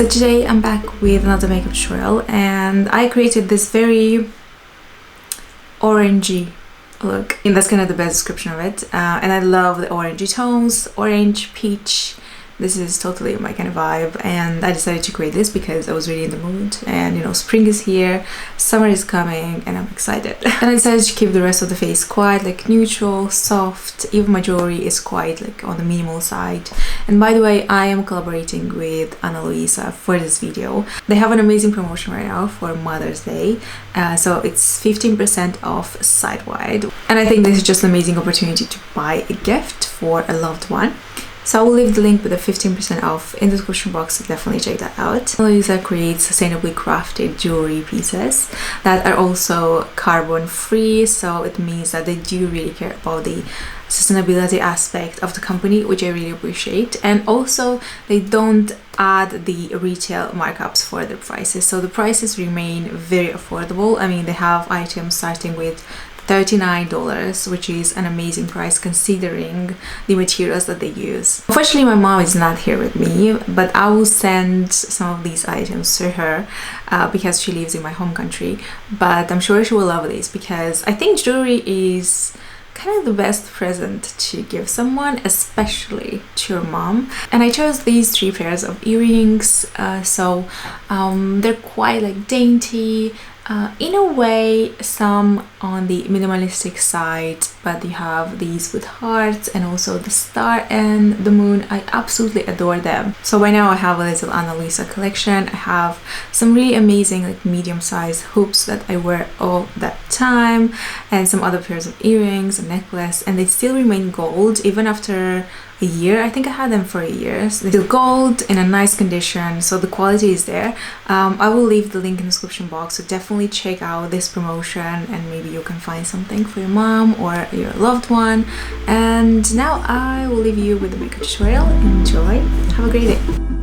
So today I'm back with another makeup tutorial, and I created this very orangey look, and that's kind of the best description of it. And I love the orangey tones, orange, peach. This is totally my kind of vibe, and I decided to create this because I was really in the mood, and you know, spring is here, summer is coming, and I'm excited. And I decided to keep the rest of the face quite like neutral, soft. Even my jewelry is quite like on the minimal side. And by the way, I am collaborating with AnaLuisa for this video. They have an amazing promotion right now for Mother's Day, so it's 15% off site-wide, and I think this is just an amazing opportunity to buy a gift for a loved one. So I will leave the link with the 15% off in the description box, so definitely check that out. AnaLuisa creates sustainably crafted jewelry pieces that are also carbon free, so it means that they do really care about the sustainability aspect of the company, which I really appreciate. And also they don't add the retail markups for their prices, so the prices remain very affordable. I mean, they have items starting with $39, which is an amazing price considering the materials that they use. Unfortunately, my mom is not here with me, but I will send some of these items to her because she lives in my home country. But I'm sure she will love this because I think jewelry is kind of the best present to give someone, especially to your mom. And I chose these 3 pairs of earrings, so they're quite like dainty, in a way, some on the minimalistic side, but you have these with hearts and also the star and the moon. I absolutely adore them. So right now I have a little AnaLuisa collection. I have some really amazing like medium-sized hoops that I wear all that time, and some other pairs of earrings, a necklace, and they still remain gold even after a year. I think I had them for a year. So they're gold in a nice condition, so the quality is there. I will leave the link in the description box, so definitely check out this promotion and maybe you can find something for your mom or your loved one. And now I will leave you with the makeup tutorial. Enjoy. Have a great day.